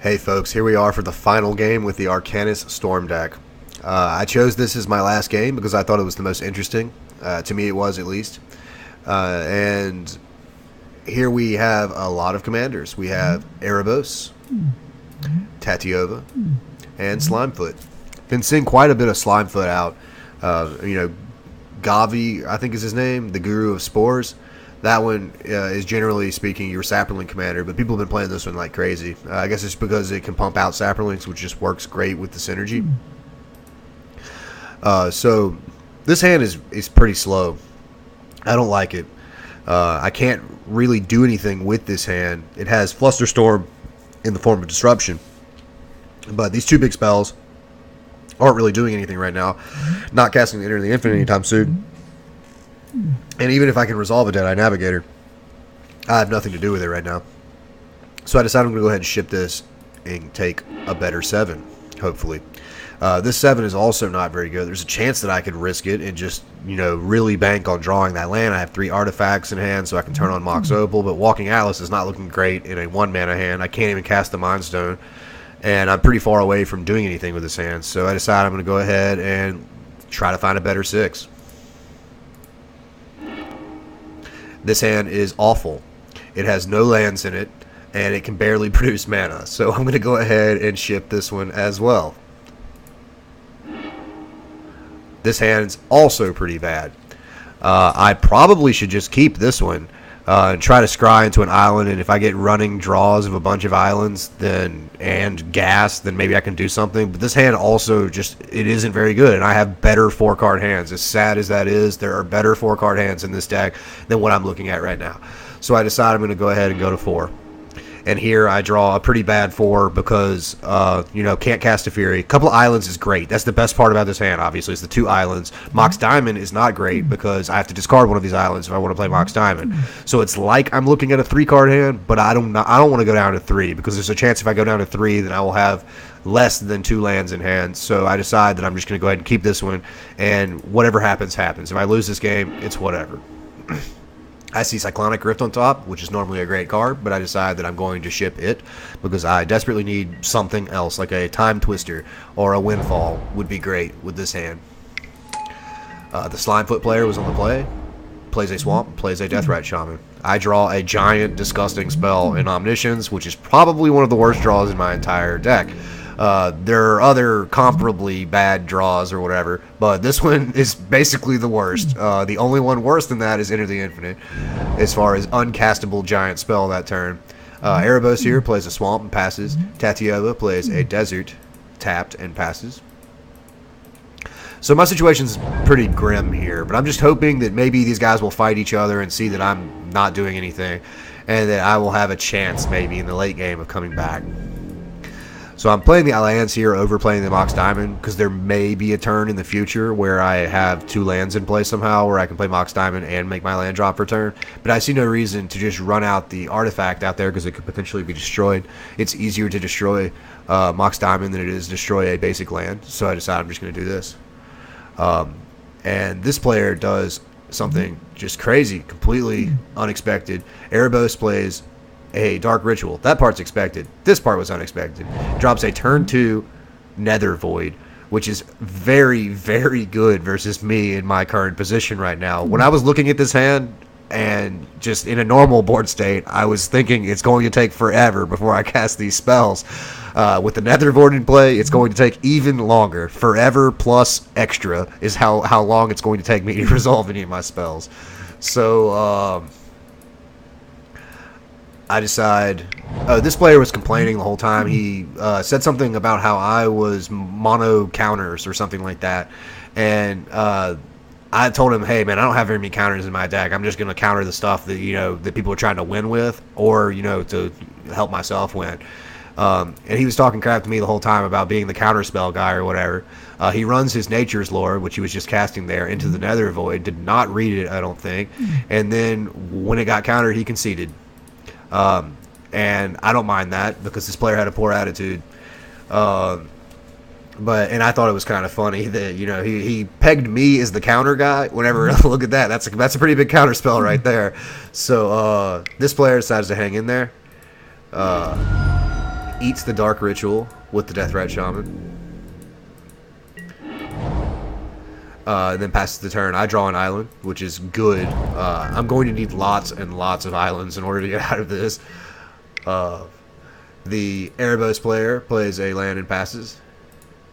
Hey folks, here we are for the final game with the Arcanis Storm deck. I chose this as my last game because I thought it was the most interesting. To me it was, at least. And here we have a lot of commanders. We have Erebos, Tatiova, and Slimefoot. Been seeing quite a bit of Slimefoot out. Gavi, I think is his name, the Guru of Spores. That one is, generally speaking, your Saproling commander, but people have been playing this one like crazy. I guess it's because it can pump out Saprolings, which just works great with the synergy. So this hand is pretty slow. I don't like it. I can't really do anything with this hand. It has Flusterstorm in the form of Disruption, but these two big spells aren't really doing anything right now. Not casting the Enter the Infinite anytime soon. And even if I can resolve a Deadeye Navigator, I have nothing to do with it right now. So I decided I'm going to go ahead and ship this and take a better 7, hopefully. This 7 is also not very good. There's a chance that I could risk it and just, really bank on drawing that land. I have 3 artifacts in hand, so I can turn on Mox Opal, but Walking Atlas is not looking great in a 1-mana hand. I can't even cast the Mind Stone, and I'm pretty far away from doing anything with this hand. So I decided I'm going to go ahead and try to find a better 6. This hand is awful. It has no lands in it, and it can barely produce mana. So I'm going to go ahead and ship this one as well. This hand's also pretty bad. I probably should just keep this one and try to scry into an island, and if I get running draws of a bunch of islands and gas, then maybe I can do something. But this hand also it isn't very good, and I have better 4-card hands. As sad as that is, there are better 4-card hands in this deck than what I'm looking at right now. So I decided I'm going to go ahead and go to 4. And here I draw a pretty bad 4 because, can't cast a Fury. A couple of islands is great. That's the best part about this hand, obviously, is the 2 islands. Mox Diamond is not great because I have to discard one of these islands if I want to play Mox Diamond. So it's like I'm looking at a 3-card hand, but I don't want to go down to 3 because there's a chance if I go down to 3, then I will have less than 2 lands in hand. So I decide that I'm just going to go ahead and keep this one, and whatever happens, happens. If I lose this game, it's whatever. I see Cyclonic Rift on top, which is normally a great card, but I decide that I'm going to ship it because I desperately need something else, like a Time Twister or a Windfall would be great with this hand. The Slimefoot player was on the play, plays a Swamp, plays a Deathrite Shaman. I draw a giant, disgusting spell in Omniscience, which is probably one of the worst draws in my entire deck. There are other comparably bad draws or whatever, but this one is basically the worst. The only one worse than that is Enter the Infinite, as far as uncastable giant spell that turn. Erebos here plays a Swamp and passes. Tatiova plays a Desert, tapped and passes. So my situation's pretty grim here, but I'm just hoping that maybe these guys will fight each other and see that I'm not doing anything, and that I will have a chance maybe in the late game of coming back. So I'm playing the lands here over playing the Mox Diamond because there may be a turn in the future where I have 2 lands in play somehow where I can play Mox Diamond and make my land drop for turn. But I see no reason to just run out the artifact out there because it could potentially be destroyed. It's easier to destroy Mox Diamond than it is to destroy a basic land. So I decided I'm just going to do this. And this player does something just crazy, completely unexpected. Erebos plays a Dark Ritual. That part's expected. This part was unexpected. Drops a turn 2 Nether Void, which is very, very good versus me in my current position right now. When I was looking at this hand, and just in a normal board state, I was thinking it's going to take forever before I cast these spells. With the Nether Void in play, it's going to take even longer. Forever plus extra is how long it's going to take me to resolve any of my spells. So, I decide, this player was complaining the whole time. He said something about how I was mono counters or something like that. And I told him, hey, man, I don't have very many counters in my deck. I'm just going to counter the stuff that, that people are trying to win with or, to help myself win. And he was talking crap to me the whole time about being the counter spell guy or whatever. He runs his Nature's Lore, which he was just casting there, into the Nether Void. Did not read it, I don't think. And then when it got countered, he conceded. And I don't mind that because this player had a poor attitude. And I thought it was kind of funny that, he pegged me as the counter guy. Whenever look at that, that's a pretty big counter spell right there. So this player decides to hang in there. eats the Dark Ritual with the Deathrite Shaman. And then passes the turn. I draw an island, which is good. I'm going to need lots and lots of islands in order to get out of this. The Erebos player plays a land and passes.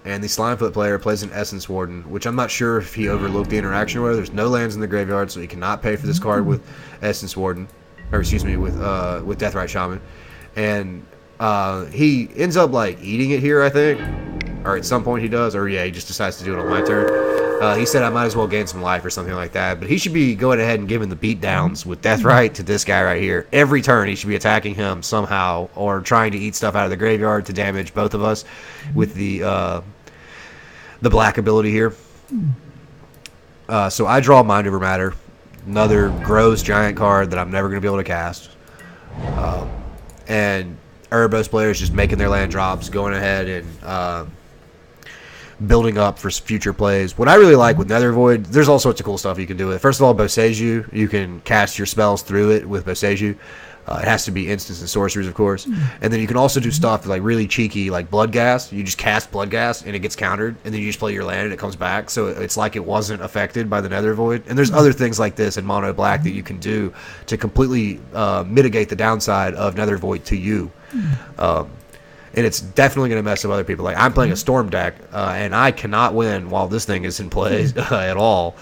And the Slimefoot player plays an Essence Warden, which I'm not sure if he overlooked the interaction where there's no lands in the graveyard, so he cannot pay for this card with Essence Warden. Or excuse me, with Deathrite Shaman. And he ends up like eating it here, I think. Or at some point he does. Or yeah, he just decides to do it on my turn. He said I might as well gain some life or something like that. But he should be going ahead and giving the beatdowns with Deathrite to this guy right here. Every turn he should be attacking him somehow or trying to eat stuff out of the graveyard to damage both of us with the black ability here. So I draw Mind Over Matter. Another gross giant card that I'm never going to be able to cast. And Erebos players just making their land drops, going ahead and building up for future plays. What I really like with Nether Void, there's all sorts of cool stuff you can do with it. First of all, Boseiju, you can cast your spells through it with Boseiju. It has to be instants and sorceries, of course. And then you can also do stuff like really cheeky, like Blood Gas. You just cast Blood Gas and it gets countered, and then you just play your land and it comes back. So it's like it wasn't affected by the Nether Void. And there's other things like this in Mono Black that you can do to completely mitigate the downside of Nether Void to you. And it's definitely going to mess up other people. Like I'm playing a Storm deck, and I cannot win while this thing is in play at all.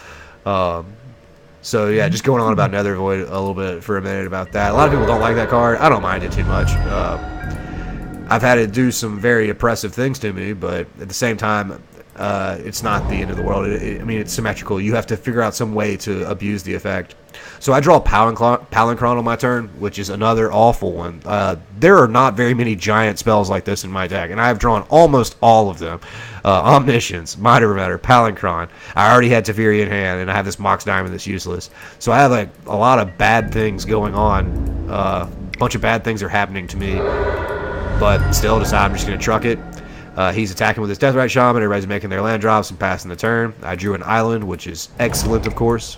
So yeah, just going on about Nether Void a little bit for a minute about that. A lot of people don't like that card. I don't mind it too much. I've had it do some very oppressive things to me, but at the same time, it's not the end of the world. I mean, it's symmetrical. You have to figure out some way to abuse the effect. So I draw Palancron on my turn, which is another awful one. There are not very many giant spells like this in my deck, and I have drawn almost all of them. Omniscience, Mind Over Matter, Palancron. I already had Teferi in hand, and I have this Mox Diamond that's useless. So I have like a lot of bad things going on. A bunch of bad things are happening to me, but still decide I'm just going to truck it. He's attacking with his Deathrite Shaman. Everybody's making their land drops and passing the turn. I drew an island, which is excellent, of course.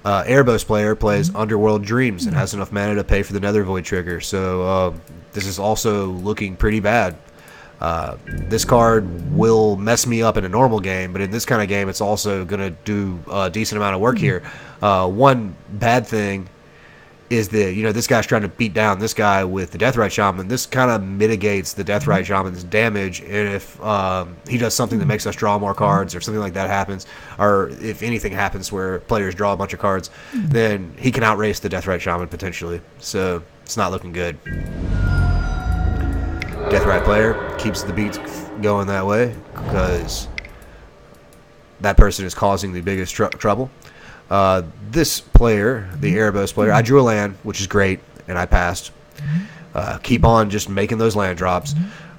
Erebos player plays Underworld Dreams and has enough mana to pay for the Nether Void trigger. So this is also looking pretty bad. This card will mess me up in a normal game, but in this kind of game, it's also going to do a decent amount of work here. One bad thing is that, you know, this guy's trying to beat down this guy with the Deathrite Shaman. This kind of mitigates the Deathrite Shaman's damage, and if he does something that makes us draw more cards or something like that happens, or if anything happens where players draw a bunch of cards, then he can outrace the Deathrite Shaman potentially. So it's not looking good. Deathrite player keeps the beats going that way because that person is causing the biggest trouble. This player, the Erebos player, I drew a land, which is great, and I passed. Keep on just making those land drops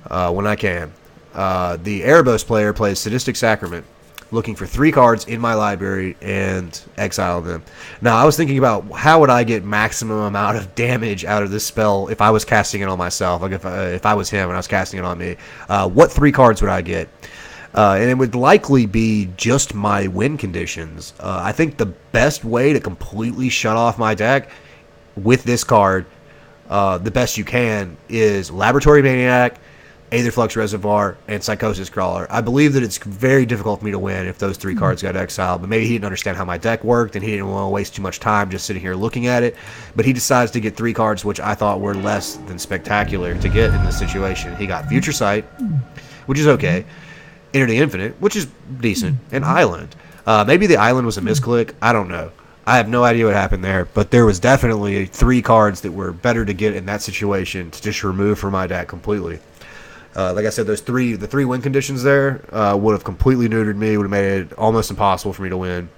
when I can. The Erebos player plays Sadistic Sacrament, looking for 3 cards in my library and exile them. Now, I was thinking about how would I get maximum amount of damage out of this spell if I was casting it on myself, like if I was him and I was casting it on me. What 3 cards would I get? And it would likely be just my win conditions. I think the best way to completely shut off my deck with this card, the best you can, is Laboratory Maniac, Aetherflux Reservoir, and Psychosis Crawler. I believe that it's very difficult for me to win if those 3 cards got exiled, but maybe he didn't understand how my deck worked, and he didn't want to waste too much time just sitting here looking at it. But he decides to get 3 cards, which I thought were less than spectacular to get in this situation. He got Future Sight, which is okay. Enter the Infinite, which is decent, and Island. Maybe the Island was a misclick. I don't know. I have no idea what happened there, but there was definitely 3 cards that were better to get in that situation to just remove from my deck completely. Like I said, the 3 win conditions there would have completely neutered me, would have made it almost impossible for me to win.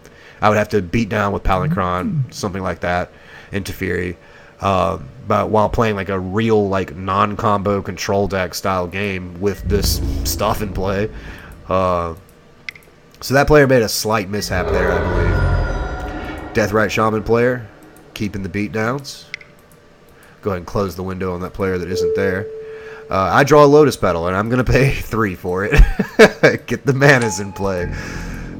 I would have to beat down with Palancron, something like that, into Teferi. But while playing like a real like non-combo control deck style game with this stuff in play. So that player made a slight mishap there, I believe. Deathrite Shaman player, keeping the beatdowns. Go ahead and close the window on that player that isn't there. I draw a Lotus Petal, and I'm going to pay 3 for it. Get the manas in play.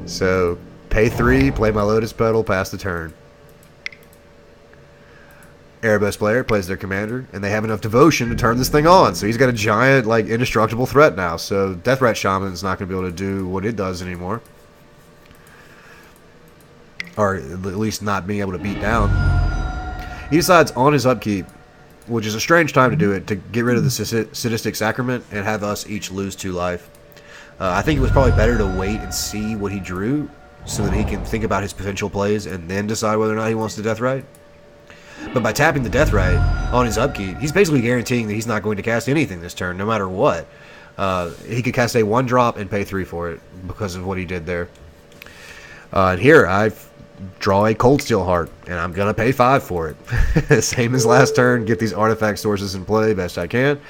So, pay 3, play my Lotus Petal, pass the turn. Erebos player plays their commander, and they have enough devotion to turn this thing on. So he's got a giant, like, indestructible threat now. So Deathrite Shaman's not going to be able to do what it does anymore. Or at least not being able to beat down. He decides on his upkeep, which is a strange time to do it, to get rid of the Sadistic Sacrament and have us each lose 2 life. I think it was probably better to wait and see what he drew so that he can think about his potential plays and then decide whether or not he wants to Deathrite. But by tapping the Deathrite on his upkeep, he's basically guaranteeing that he's not going to cast anything this turn, no matter what. He could cast a 1-drop and pay 3 for it because of what he did there. And here, I draw a Cold Steel Heart, and I'm going to pay 5 for it. Same as last turn, get these artifact sources in play best I can.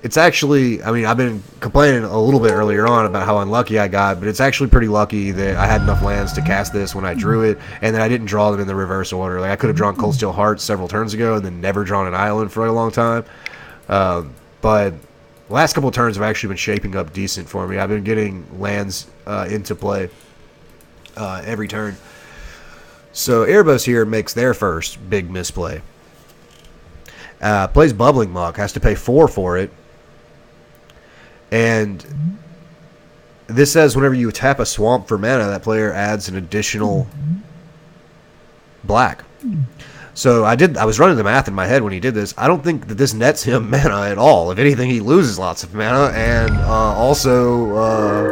It's actually, I mean, I've been complaining a little bit earlier on about how unlucky I got, but it's actually pretty lucky that I had enough lands to cast this when I drew it, and that I didn't draw them in the reverse order. Like, I could have drawn Cold Steel Heart several turns ago and then never drawn an island for a long time. But the last couple of turns have actually been shaping up decent for me. I've been getting lands into play every turn. So Erebos here makes their first big misplay. Plays Bubbling Muck, has to pay 4 for it. And this says whenever you tap a swamp for mana, that player adds an additional black. So I was running the math in my head when he did this. I don't think that this nets him mana at all. If anything, he loses lots of mana and also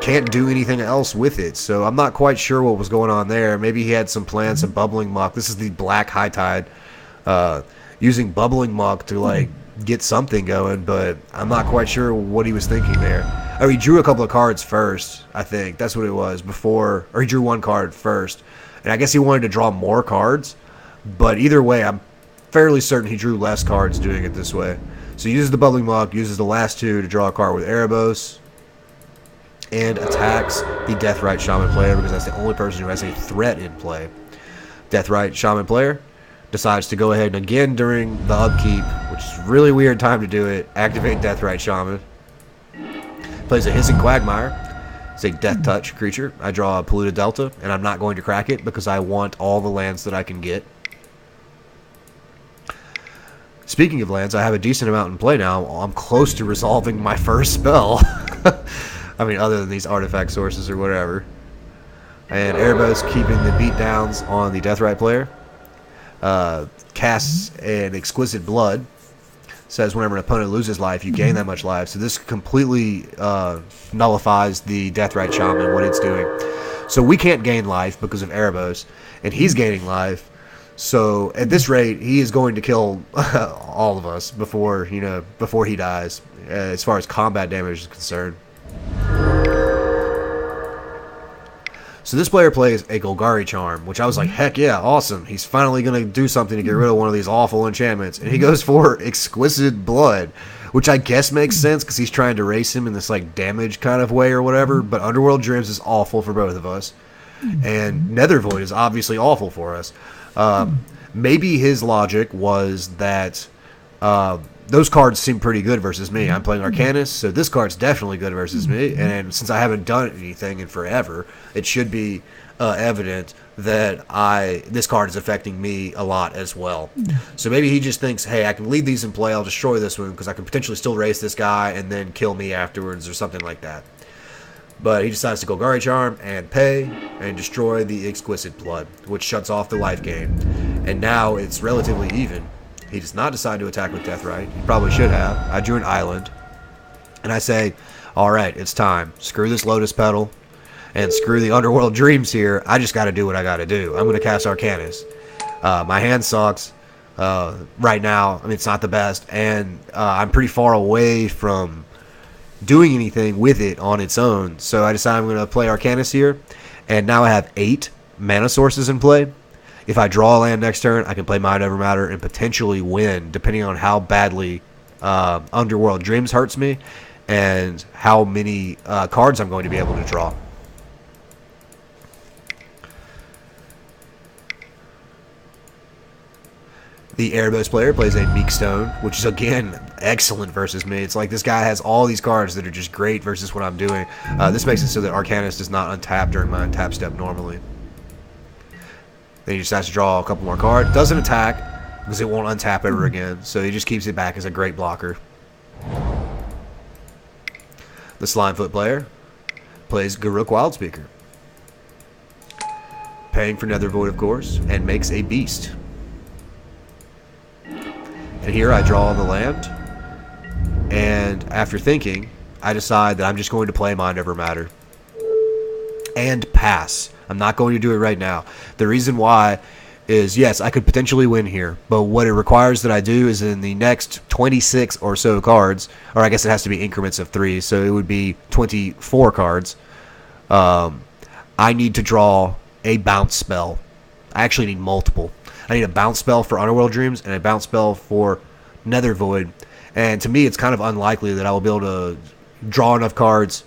can't do anything else with it. So I'm not quite sure what was going on there. Maybe he had some plans of Bubbling Muck. This is the Black High Tide. Using Bubbling Muck to, like, get something going, but I'm not quite sure what he was thinking there. Oh, he drew a couple of cards first, I think. That's what it was, before, or he drew 1 card first. And I guess he wanted to draw more cards, but either way, I'm fairly certain he drew less cards doing it this way. So he uses the Bubbling Muck, uses the last 2 to draw a card with Erebos, and attacks the Deathrite Shaman player because that's the only person who has a threat in play. Deathrite Shaman player decides to go ahead and again during the upkeep, which is a really weird time to do it, activate Deathrite Shaman. Plays a Hissing Quagmire. It's a Death Touch creature. I draw a Polluted Delta, and I'm not going to crack it because I want all the lands that I can get. Speaking of lands, I have a decent amount in play now. I'm close to resolving my first spell. I mean, other than these artifact sources or whatever. And Erebos keeping the beatdowns on the Deathrite player. Casts an Exquisite Blood. Says whenever an opponent loses life, you gain that much life. So this completely nullifies the Deathrite Shaman, what it's doing. So we can't gain life because of Erebos, and he's gaining life. So at this rate, he is going to kill all of us before he dies, as far as combat damage is concerned. So this player plays a Golgari Charm, which I was like, heck yeah, awesome. He's finally going to do something to get rid of one of these awful enchantments. And he goes for Exquisite Blood, which I guess makes sense because he's trying to race him in this like damage kind of way or whatever. But Underworld Dreams is awful for both of us. And Nether Void is obviously awful for us. Maybe his logic was that those cards seem pretty good versus me. I'm playing Arcanis, so this card's definitely good versus me. And since I haven't done anything in forever, it should be evident that this card is affecting me a lot as well. So maybe he just thinks, hey, I can leave these in play, I'll destroy this one because I can potentially still race this guy and then kill me afterwards or something like that. But he decides to Golgari Charm and pay and destroy the Exquisite Blood, which shuts off the life gain. And now it's relatively even. He does not decide to attack with Deathrite. He probably should have. I drew an island. And I say, alright, it's time. Screw this Lotus Petal. And screw the Underworld Dreams here. I just got to do what I got to do. I'm going to cast Arcanis. My hand sucks right now. I mean, it's not the best. And I'm pretty far away from doing anything with it on its own. So I decide I'm going to play Arcanis here. And now I have 8 mana sources in play. If I draw a land next turn, I can play Mind Over Matter and potentially win, depending on how badly Underworld Dreams hurts me and how many cards I'm going to be able to draw. The Erebos player plays a Meekstone, which is, again, excellent versus me. It's like this guy has all these cards that are just great versus what I'm doing. This makes it so that Arcanis does not untap during my untap step normally. Then he just has to draw a couple more cards. Doesn't attack because it won't untap ever again. So he just keeps it back as a great blocker. The Slimefoot player plays Garruk Wildspeaker. Paying for Nether Void, of course, and makes a beast. And here I draw on the land. And after thinking, I decide that I'm just going to play Mind Over Matter. And pass. I'm not going to do it right now. The reason why is, yes, I could potentially win here, but what it requires that I do is in the next 26 or so cards, or I guess it has to be increments of 3, so it would be 24 cards, I need to draw a bounce spell. I actually need multiple. I need a bounce spell for Underworld Dreams and a bounce spell for Nether Void, and to me it's kind of unlikely that I will be able to draw enough cards,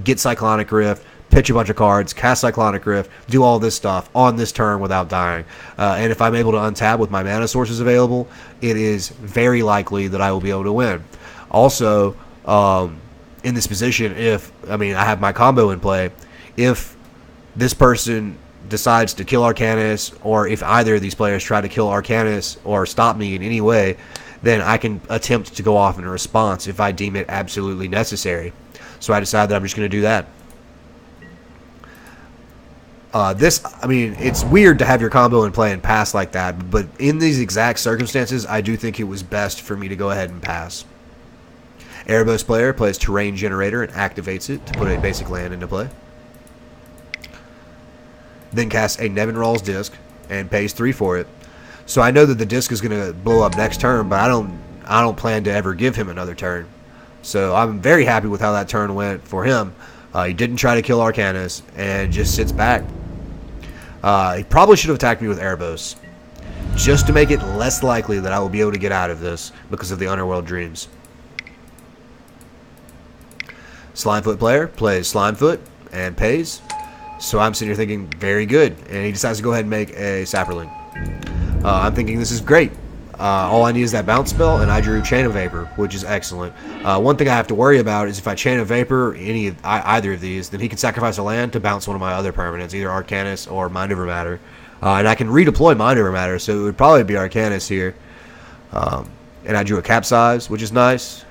get Cyclonic Rift, pitch a bunch of cards, cast Cyclonic Rift, do all this stuff on this turn without dying. And if I'm able to untap with my mana sources available, it is very likely that I will be able to win. Also, in this position, I have my combo in play, if this person decides to kill Arcanis, or if either of these players try to kill Arcanis or stop me in any way, then I can attempt to go off in a response if I deem it absolutely necessary. So I decide that I'm just going to do that. It's weird to have your combo in play and pass like that, but in these exact circumstances, I do think it was best for me to go ahead and pass. Erebos player plays Terrain Generator and activates it to put a basic land into play. Then casts a Nevinrall's Disc and pays 3 for it. So I know that the disc is going to blow up next turn, but I don't plan to ever give him another turn. So I'm very happy with how that turn went for him. He didn't try to kill Arcanis and just sits back. He probably should have attacked me with Erebos, just to make it less likely that I will be able to get out of this because of the Underworld Dreams. Slimefoot player plays Slimefoot and pays. So I'm sitting here thinking, very good. And he decides to go ahead and make a Saproling. I'm thinking this is great. All I need is that bounce spell, and I drew Chain of Vapor, which is excellent. One thing I have to worry about is if I Chain of Vapor either of these, then he can sacrifice a land to bounce one of my other permanents, either Arcanis or Mind Over Matter. And I can redeploy Mind Over Matter, so it would probably be Arcanis here. And I drew a Capsize, which is nice.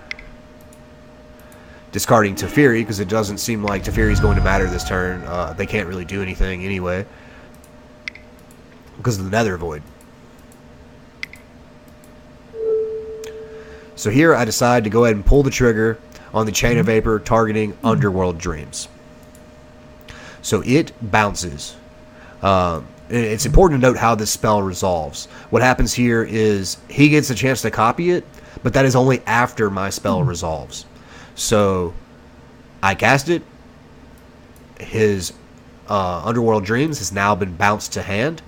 Discarding Teferi, because it doesn't seem like Teferi is going to matter this turn. They can't really do anything anyway because of the Nether Void. So here I decide to go ahead and pull the trigger on the Chain of Vapor targeting Underworld Dreams. So it bounces. It's important to note how this spell resolves. What happens here is he gets a chance to copy it, but that is only after my spell resolves. So I cast it. His Underworld Dreams has now been bounced to hand.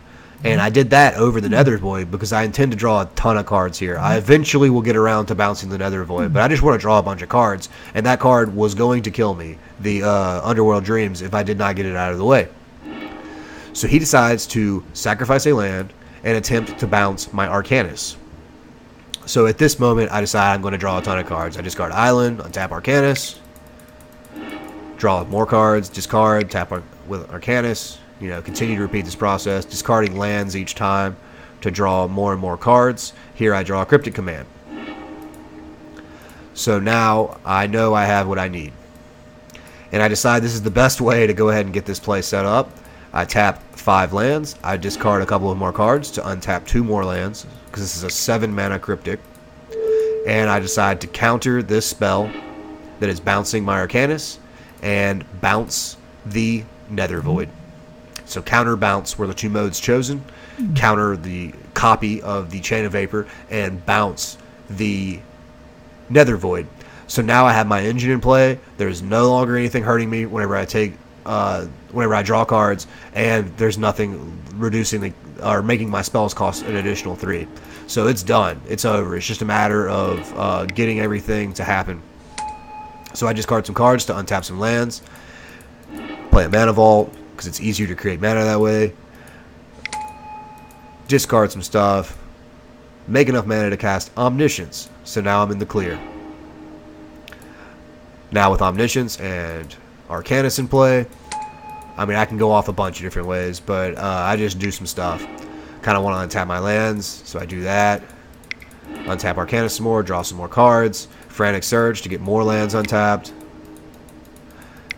And I did that over the Nether Void because I intend to draw a ton of cards here. I eventually will get around to bouncing the Nether Void, but I just want to draw a bunch of cards. And that card was going to kill me, the Underworld Dreams, if I did not get it out of the way. So he decides to sacrifice a land and attempt to bounce my Arcanis. So at this moment, I decide I'm going to draw a ton of cards. I discard Island, untap Arcanis, draw more cards, discard, tap with Arcanis. Continue to repeat this process, discarding lands each time to draw more and more cards. Here I draw a Cryptic Command. So now I know I have what I need. And I decide this is the best way to go ahead and get this play set up. I tap 5 lands. I discard a couple of more cards to untap 2 more lands, because this is a 7 mana Cryptic. And I decide to counter this spell that is bouncing my Arcanis and bounce the Nether Void. So counter bounce were the 2 modes chosen. Counter the copy of the Chain of Vapor and bounce the Nether Void. So now I have my engine in play. There's no longer anything hurting me whenever I draw cards, and there's nothing reducing or making my spells cost an additional 3. So it's done. It's over. It's just a matter of getting everything to happen. So I discard some cards to untap some lands. Play a Mana Vault, because it's easier to create mana that way. Discard some stuff. Make enough mana to cast Omniscience. So now I'm in the clear. Now with Omniscience and Arcanis in play, I can go off a bunch of different ways, but I just do some stuff. Kind of want to untap my lands, so I do that. Untap Arcanis some more, draw some more cards. Frantic Surge to get more lands untapped.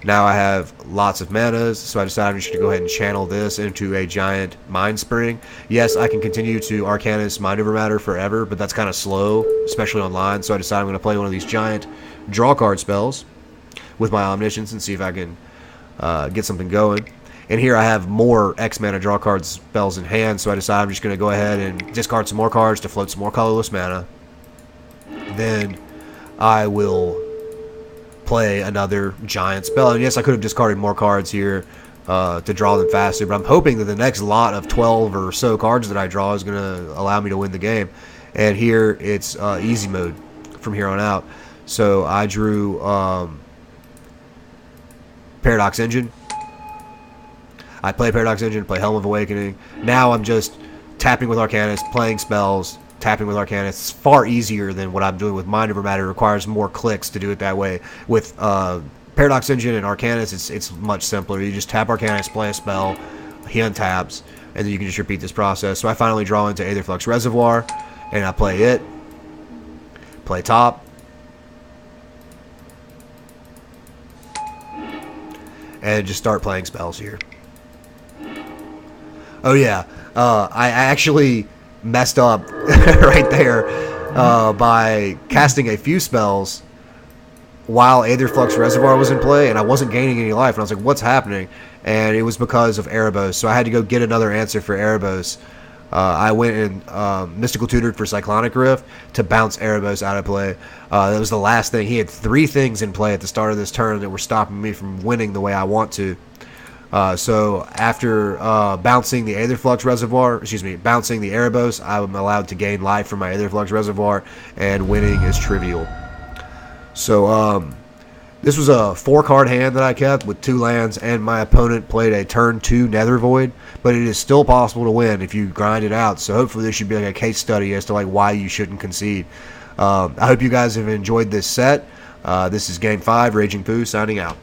Now I have lots of manas, so I decided I'm just going to go ahead and channel this into a giant Mind Spring. Yes, I can continue to Arcanis Mind Over Matter forever, but that's kind of slow, especially online, so I decided I'm going to play one of these giant draw card spells with my Omniscience and see if I can get something going. And here I have more X mana draw card spells in hand, so I decided I'm just going to go ahead and discard some more cards to float some more colorless mana. Then I will play another giant spell. And yes, I could have discarded more cards here to draw them faster, but I'm hoping that the next lot of 12 or so cards that I draw is going to allow me to win the game. And here it's easy mode from here on out. So I drew Paradox Engine. I play Paradox Engine, play Helm of Awakening. Now I'm just tapping with Arcanis, playing spells, tapping with Arcanis. It's far easier than what I'm doing with Mind Over Matter. It requires more clicks to do it that way. With Paradox Engine and Arcanis, it's much simpler. You just tap Arcanis, play a spell, he untaps, and then you can just repeat this process. So I finally draw into Aetherflux Reservoir, and I play it, play top, and just start playing spells here. Oh yeah, I actually messed up right there by casting a few spells while Aetherflux Reservoir was in play, and I wasn't gaining any life, and I was like, what's happening? And it was because of Erebos, so I had to go get another answer for Erebos. I went and Mystical Tutored for Cyclonic Rift to bounce Erebos out of play. That was the last thing. He had 3 things in play at the start of this turn that were stopping me from winning the way I want to. So after bouncing the Aetherflux Reservoir, bouncing the Erebos, I'm allowed to gain life from my Aetherflux Reservoir, and winning is trivial. So this was a 4-card hand that I kept with 2 lands, and my opponent played a turn 2 Nether Void, but it is still possible to win if you grind it out. So hopefully this should be like a case study as to like why you shouldn't concede. I hope you guys have enjoyed this set. This is Game 5, Raging Poo signing out.